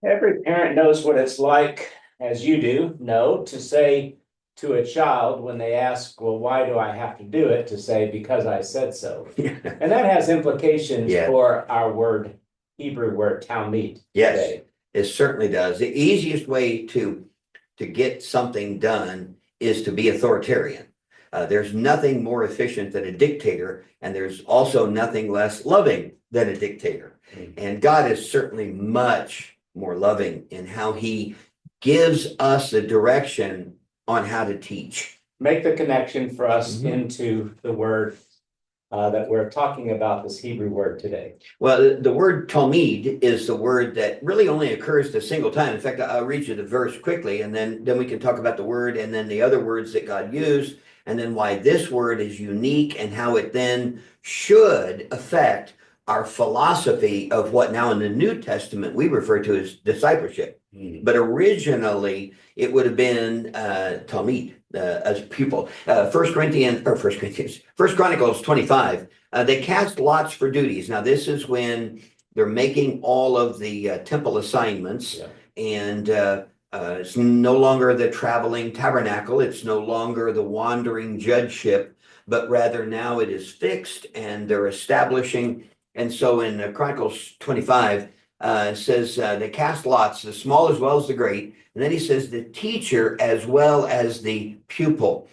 Every parent knows what it's like, as you do, know, to say to a child when they ask, well, why do I have to do it? To say, because I said so. And that has implications Yeah. for our word, Hebrew word, Talmud Yes, today. it certainly does. The easiest way to get something done is to be authoritarian. There's nothing more efficient than a dictator, and there's also nothing less loving than a dictator. And God is certainly much more loving in how he gives us the direction on how to teach. Make the connection for us Mhm. into the word that we're talking about, this Hebrew word today. Well, the word Talmud is the word that really only occurs a single time. In fact, I'll read you the verse quickly, and then we can talk about the word and then the other words that God used, and then why this word is unique and how it then should affect our philosophy of what now in the New Testament we refer to as discipleship. But originally it would have been Talmud, as pupil. First Chronicles 25. They cast lots for duties. Now, this is when they're making all of the temple assignments, and it's no longer the traveling tabernacle. It's no longer the wandering judgeship, but rather now it is fixed, and they're establishing. And so in Chronicles 25, it says they cast lots, the small as well as the great. And then he says the teacher as well as the pupil.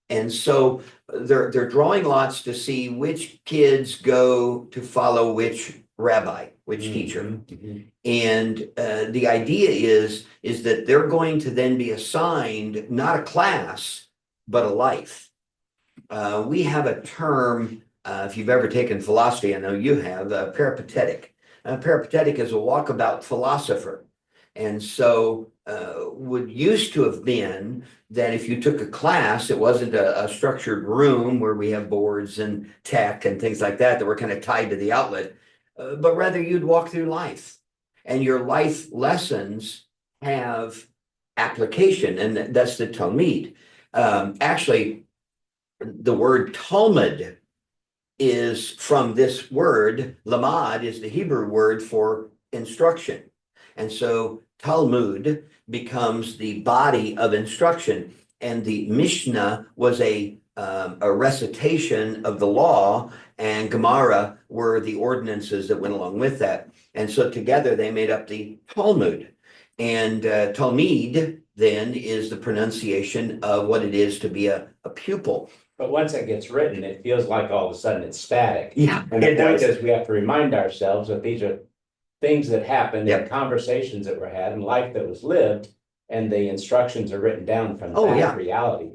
And so they're drawing lots to see which kids go to follow which rabbi, which teacher. And the idea is that they're going to then be assigned not a class, but a life. We have a term, if you've ever taken philosophy, I know you have, peripatetic. Peripatetic is a walkabout philosopher. And so would used to have been that if you took a class, it wasn't a structured room where we have boards and tech and things like that were kind of tied to the outlet, but rather you'd walk through life, and your life lessons have application, and that's the Talmud. Actually, the word Talmud is from this word. Lamad is the Hebrew word for instruction. And so Talmud becomes the body of instruction. And the Mishnah was a recitation of the law, and Gemara were the ordinances that went along with that. And so together they made up the Talmud. And Talmud then is the pronunciation of what it is to be a pupil. But once it gets written, it feels like all of a sudden it's static. Yeah, And the it point does. is we have to remind ourselves that these are things that happened Yep. and conversations that were had and life that was lived, and the instructions are written down from Oh, that yeah. reality.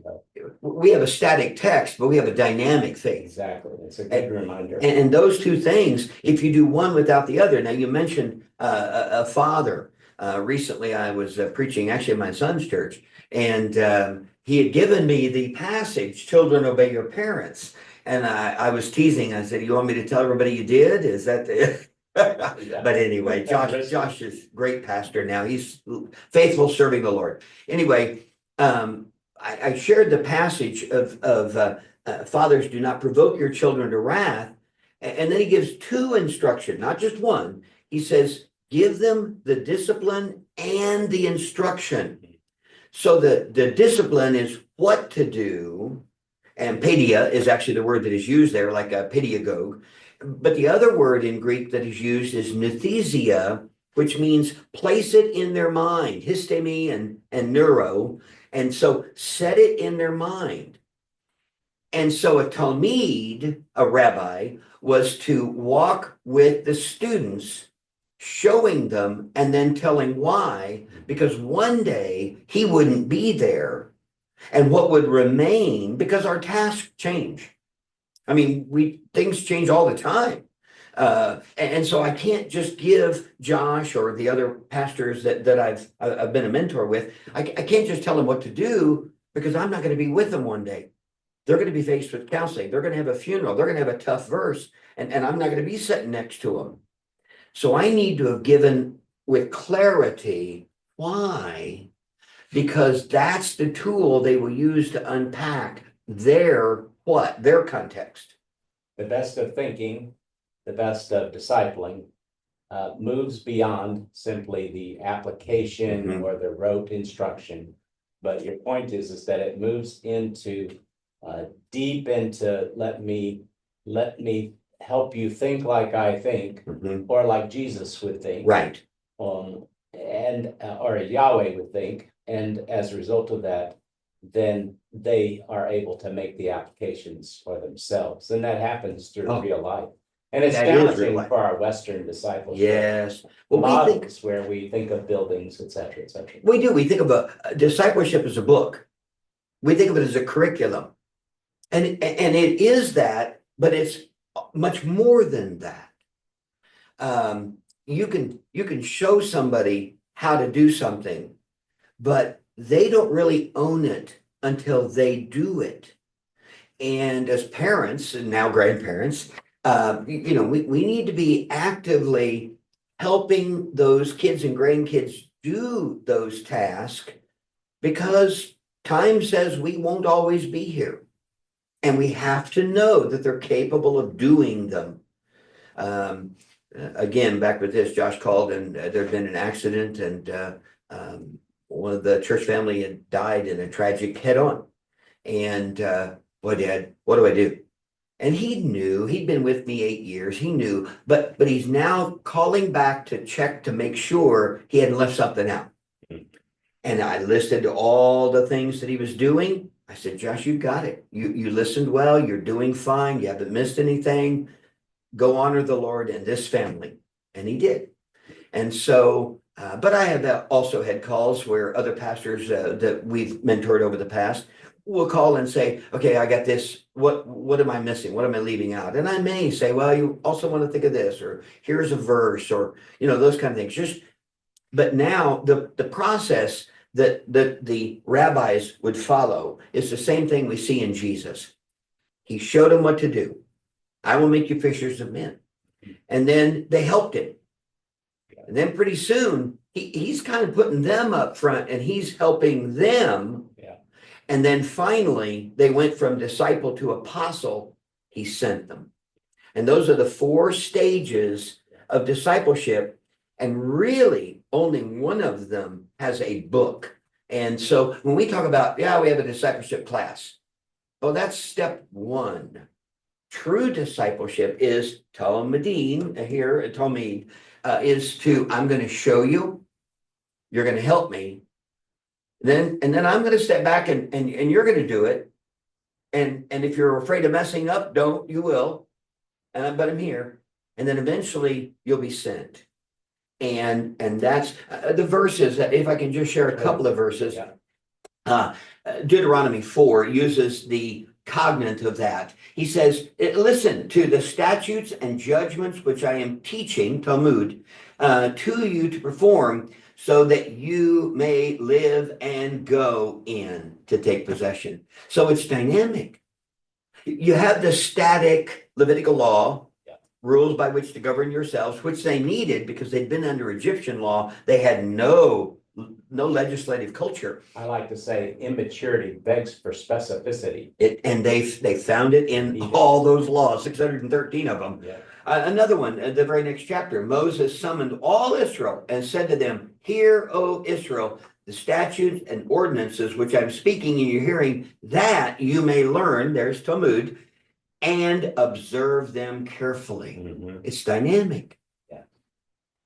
We have a static text, but we have a dynamic faith. Exactly. It's a good reminder. And those two things, if you do one without the other. Now, you mentioned a father. Recently, I was preaching actually at my son's church, and he had given me the passage, "Children, obey your parents." And I was teasing. I said, "You want me to tell everybody you did? Is that the..." But anyway, Josh is a great pastor now. He's faithful, serving the Lord. Anyway, I shared the passage of fathers, do not provoke your children to wrath. And then he gives two instruction, not just one. He says, give them the discipline and the instruction. So the discipline is what to do. And paideia is actually the word that is used there, like a pedagogue. But the other word in Greek that is used is nouthesia, which means place it in their mind, histemi and neuro. And so set it in their mind. And so a Talmud, a rabbi, was to walk with the students, showing them and then telling why, because one day he wouldn't be there. And what would remain, because our tasks change. I mean, things change all the time. And so I can't just give Josh or the other pastors that I've been a mentor with, I can't just tell them what to do, because I'm not going to be with them one day. They're going to be faced with counseling. They're going to have a funeral. They're going to have a tough verse, and I'm not going to be sitting next to them. So I need to have given with clarity why, because that's the tool they will use to unpack their context. The best of thinking, the best of discipling, moves beyond simply the application Mhm. or the rote instruction. But your point is that it moves into deep into let me help you think like I think, Mhm. or like Jesus would think. Right. And or Yahweh would think, and as a result of that, then they are able to make the applications for themselves, and that happens through Oh, real life. And it's that is real damaging life. for our Western discipleship Yes. Well, we think models where we think of buildings, et cetera, et cetera. we do. We think of a discipleship as a book. We think of it as a curriculum. And it is that, but it's much more than that. You can show somebody how to do something, but they don't really own it until they do it. And as parents and now grandparents, we need to be actively helping those kids and grandkids do those tasks because time says we won't always be here. And we have to know that they're capable of doing them. Again, back with this, Josh called and there'd been an accident and one of the church family had died in a tragic head-on. And boy, Dad, what do I do? And he knew, he'd been with me 8 years, he knew, but he's now calling back to check to make sure he hadn't left something out. And I listed all the things that he was doing. I said, Josh, you got it. You listened well, you're doing fine, you haven't missed anything. Go honor the Lord and this family. And he did. And so, but I have also had calls where other pastors that we've mentored over the past will call and say, okay, I got this. What am I missing? What am I leaving out? And I may say, well, you also want to think of this, or here's a verse, or, those kind of things. But now the process that the rabbis would follow is the same thing we see in Jesus. He showed them what to do. I will make you fishers of men. And then they helped him. And then pretty soon he's kind of putting them up front and he's helping them. Yeah. And then finally they went from disciple to apostle. He sent them. And those are the 4 stages of discipleship. And really only one of them has a book. And so when we talk about, we have a discipleship class. Oh, that's step 1. True discipleship is Talmudim here at Talmud is to, I'm going to show you, you're going to help me. And then I'm going to step back and you're going to do it. And if you're afraid of messing up, you will. But I'm here. And then eventually you'll be sent. And that's the verses that if I can just share a couple of verses. Yeah. Deuteronomy 4 uses the cognate of that. He says, listen to the statutes and judgments which I am teaching, Talmud, to you to perform so that you may live and go in to take possession. So it's dynamic. You have the static Levitical law, rules by which to govern yourselves, which they needed because they'd been under Egyptian law. They had no legislative culture. I like to say immaturity begs for specificity. And they found it in all those laws, 613 of them. Yeah. Another one, the very next chapter, Moses summoned all Israel and said to them, hear, O Israel, the statutes and ordinances which I'm speaking in your hearing, that you may learn, there's Talmud, and observe them carefully. Mm-hmm. It's dynamic. Yeah.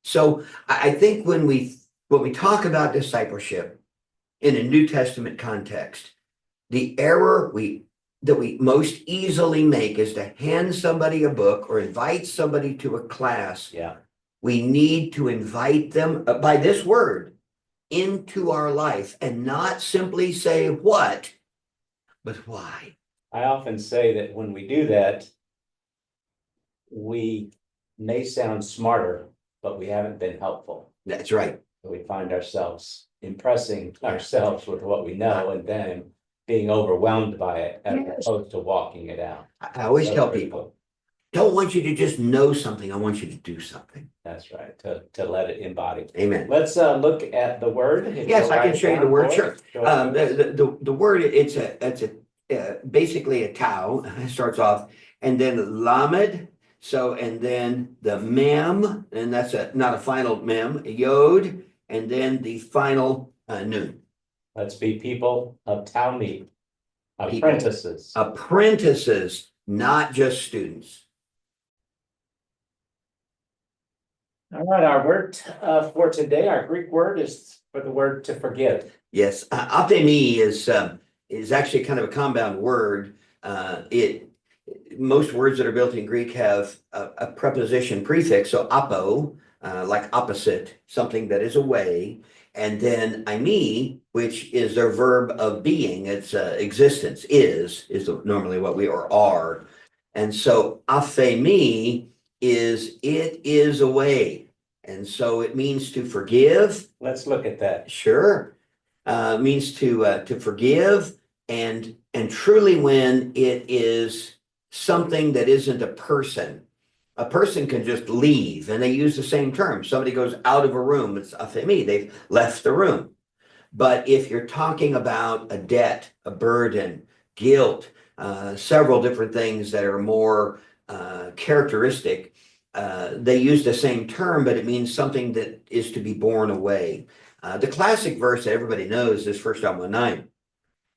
So I think when we talk about discipleship in a New Testament context, the error that we most easily make is to hand somebody a book or invite somebody to a class. Yeah. We need to invite them by this word into our life and not simply say what, but why. I often say that when we do that, we may sound smarter, but we haven't been helpful. That's right. We find ourselves impressing ourselves with what we know and then being overwhelmed by it as opposed to walking it out. I always tell people, don't want you to just know something. I want you to do something. That's right. To let it embody. Amen. Let's look at the word. Yes, I can show you the word. Sure. The word, it's basically a tau. It starts off, and then lamed. So, and then the mem, and that's not a final mem, yod, and then the final nun. Let's be people of Talmud, People. apprentices. Apprentices, not just students. All right, our word for today, our Greek word is for the word to forgive. Yes, apemi is actually kind of a compound word. Most words that are built in Greek have a preposition prefix, so apo, like opposite, something that is away, and then eimi, which is their verb of being, its existence, is normally what we are. And so aphemi is it is away. And so it means to forgive. Let's look at that. Sure. Means to forgive and truly when it is something that isn't a person. A person can just leave, and they use the same term. Somebody goes out of a room, it's aphemi, they've left the room. But if you're talking about a debt, a burden, guilt, several different things that are more characteristic, they use the same term, but it means something that is to be borne away. The classic verse that everybody knows is 1 John 1:9.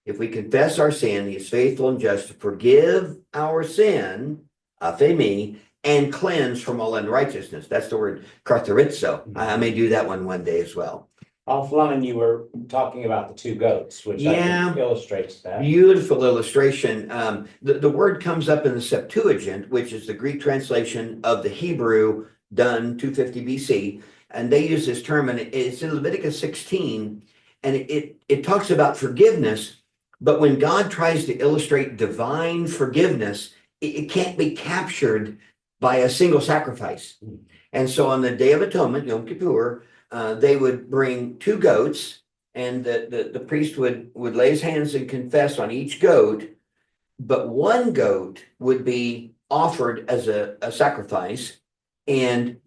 If we confess our sin, he is faithful and just to forgive our sin, aphemi, and cleanse from all unrighteousness. That's the word katharitzo. I may do that one day as well. Offline, you were talking about the two goats, which I think illustrates that. Beautiful illustration. The word comes up in the Septuagint, which is the Greek translation of the Hebrew done 250 BC. And they use this term, and it's in Leviticus 16, and it talks about forgiveness. But when God tries to illustrate divine forgiveness, it can't be captured by a single sacrifice. And so on the Day of Atonement, Yom Kippur, they would bring two goats, and the priest would lay his hands and confess on each goat, but one goat would be offered as a sacrifice, and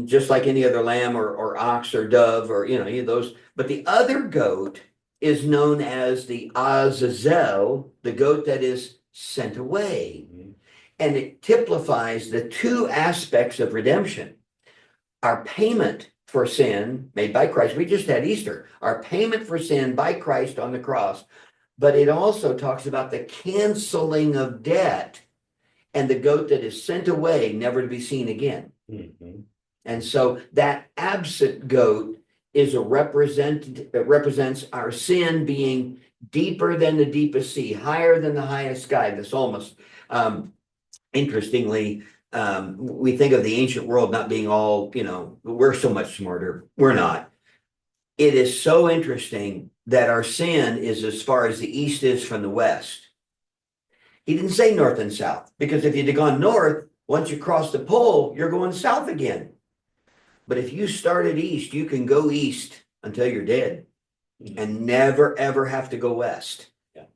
just like any other lamb or ox or dove or any of those, but the other goat is known as the Azazel, the goat that is sent away. And it typifies the two aspects of redemption. Our payment for sin made by Christ. We just had Easter. Our payment for sin by Christ on the cross. But it also talks about the canceling of debt and the goat that is sent away, never to be seen again. And so that absent goat is represents our sin being deeper than the deepest sea, higher than the highest sky. The psalmist, interestingly, we think of the ancient world not being all, we're so much smarter. We're not. It is so interesting that our sin is as far as the east is from the west. He didn't say north and south, because if you'd have gone north, once you cross the pole, you're going south again. But if you started east, you can go east until you're dead and never, ever have to go west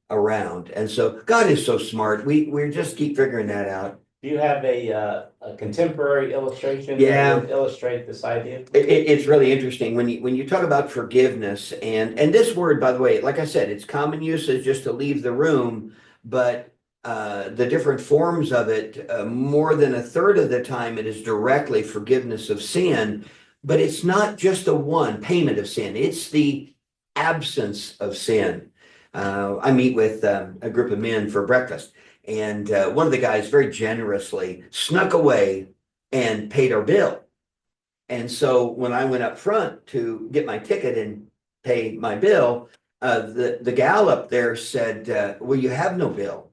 around. And so God is so smart. We just keep figuring that out. Do you have a contemporary illustration that would illustrate this idea? It's really interesting when you talk about forgiveness, and this word, by the way, like I said, it's common usage just to leave the room, but the different forms of it, more than a third of the time, it is directly forgiveness of sin, but it's not just the one payment of sin. It's the absence of sin. I meet with a group of men for breakfast, and one of the guys very generously snuck away and paid our bill. And so when I went up front to get my ticket and pay my bill, the gal up there said, well, you have no bill.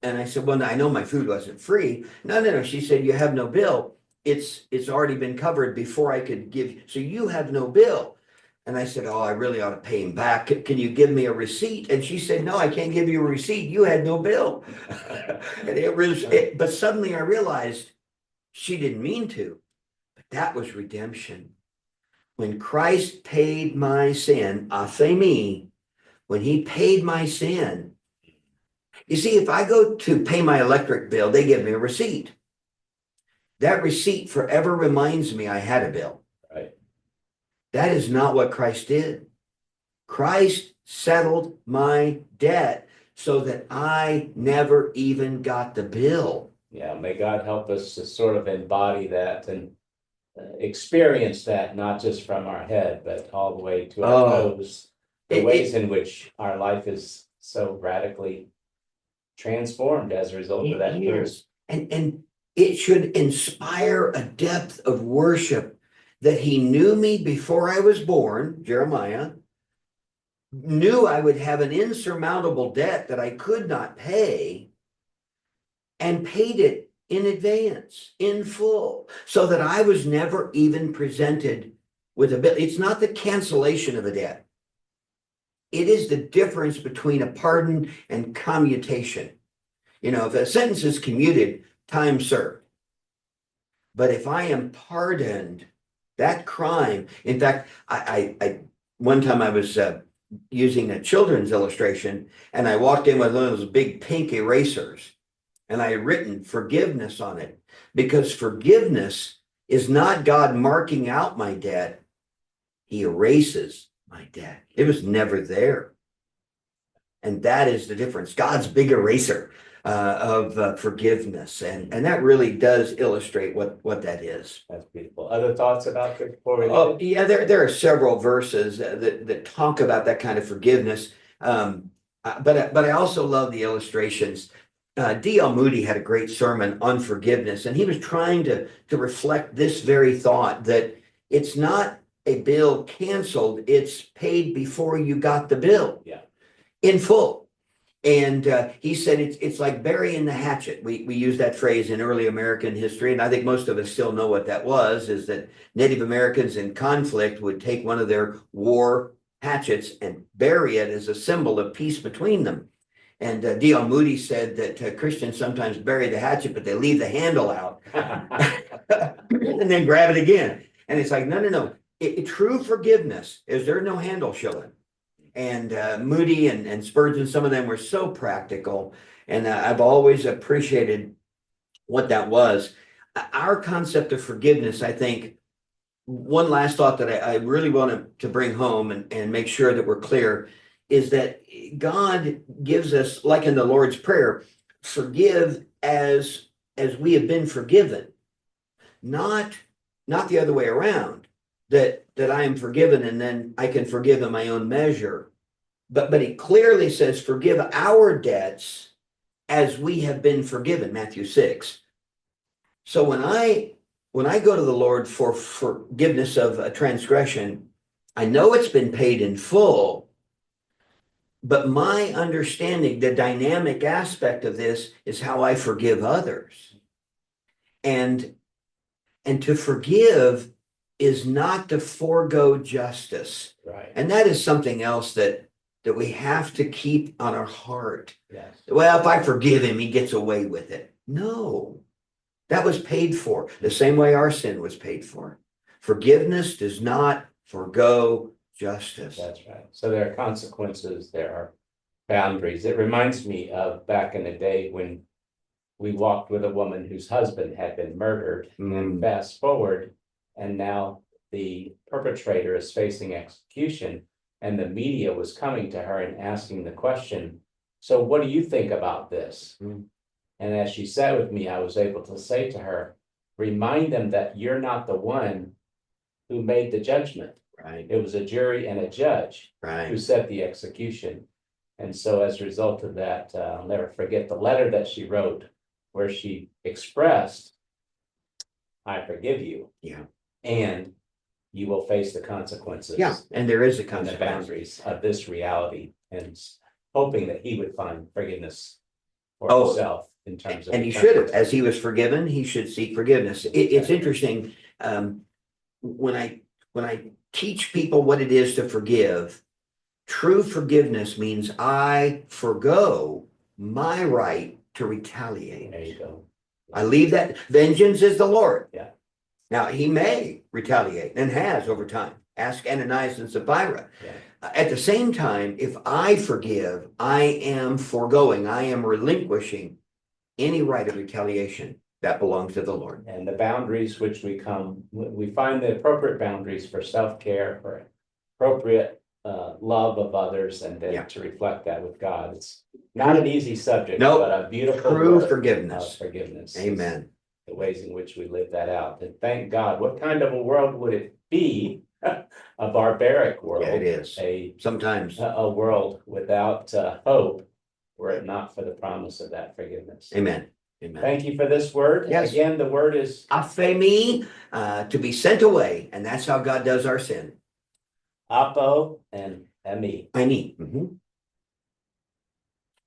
And I said, well, I know my food wasn't free. No. She said, you have no bill. It's already been covered before I could give you. So you have no bill. And I said, oh, I really ought to pay him back. Can you give me a receipt? And she said, no, I can't give you a receipt. You had no bill. And but suddenly I realized she didn't mean to. But that was redemption. When Christ paid my sin, aphemi, when he paid my sin, you see, if I go to pay my electric bill, they give me a receipt. That receipt forever reminds me I had a bill. Right. That is not what Christ did. Christ settled my debt so that I never even got the bill. Yeah, may God help us to sort of embody that and experience that, not just from our head, but all the way to our toes. The ways in which our life is so radically transformed as a result of that truth. And it should inspire a depth of worship that he knew me before I was born, Jeremiah, knew I would have an insurmountable debt that I could not pay, and paid it in advance, in full, so that I was never even presented with a bill. It's not the cancellation of a debt. It is the difference between a pardon and commutation. You know, if a sentence is commuted, time served. But if I am pardoned, that crime, in fact, I one time I was using a children's illustration, and I walked in with one of those big pink erasers, and I had written forgiveness on it, because forgiveness is not God marking out my debt. He erases my debt. It was never there. And that is the difference. God's big eraser of forgiveness. And that really does illustrate what that is. That's beautiful. Other thoughts about this before we Oh, yeah, there are several verses that talk about that kind of forgiveness. But I also love the illustrations. D.L. Moody had a great sermon on forgiveness, and he was trying to reflect this very thought, that it's not a bill canceled, it's paid before you got the bill. Yeah. In full. And he said it's like burying the hatchet. We use that phrase in early American history, and I think most of us still know what that was, is that Native Americans in conflict would take one of their war hatchets and bury it as a symbol of peace between them. And D.L. Moody said that Christians sometimes bury the hatchet, but they leave the handle out and then grab it again. And it's like, no. True forgiveness is there's no handle showing. And Moody and Spurgeon, some of them were so practical. And I've always appreciated what that was. Our concept of forgiveness, I think, one last thought that I really wanted to bring home and make sure that we're clear, is that God gives us, like in the Lord's Prayer, forgive as we have been forgiven. Not the other way around, that I am forgiven and then I can forgive in my own measure. But he clearly says, forgive our debts as we have been forgiven, Matthew 6. So when I go to the Lord for forgiveness of a transgression, I know it's been paid in full, but my understanding, the dynamic aspect of this, is how I forgive others. And to forgive is not to forego justice. Right. And that is something else that we have to keep on our heart. Yes. Well, if I forgive him, he gets away with it. No, that was paid for the same way our sin was paid for. Forgiveness does not forego justice. That's right. So there are consequences, there are boundaries. It reminds me of back in the day when we walked with a woman whose husband had been murdered, and fast forward, and now the perpetrator is facing execution, and the media was coming to her and asking the question, so what do you think about this? And as she sat with me, I was able to say to her, remind them that you're not the one who made the judgment. Right. It was a jury and a judge who Right. set the execution. And so as a result of that, I'll never forget the letter that she wrote, where she expressed, I forgive you. Yeah. And you will face the consequences. Yeah. And there is a And the consequence. boundaries of this reality, and hoping that he would find forgiveness for Oh, himself in terms of. And he should have, as he was forgiven, he should seek forgiveness. It's interesting. When I teach people what it is to forgive, true forgiveness means I forgo my right to retaliate. There you go. I leave that. Vengeance is the Lord. Yeah. Now he may retaliate and has over time. Ask Ananias and Sapphira. Yeah. At the same time, if I forgive, I am foregoing, I am relinquishing any right of retaliation that belongs to the Lord. And the boundaries which we find the appropriate boundaries for self-care, for appropriate love of others, and then to reflect that with God. It's Not an easy subject, Nope. but a beautiful True word forgiveness. of forgiveness. Amen. The ways in which we live that out. And thank God, what kind of a world would it be? A barbaric world. Yeah, it is. Sometimes. A world without hope, were it not for the promise of that forgiveness. Amen. Amen. Thank you for this word. Yes. Again, the word is Aphemi, to be sent away. And that's how God does our sin. apo and emi. I need.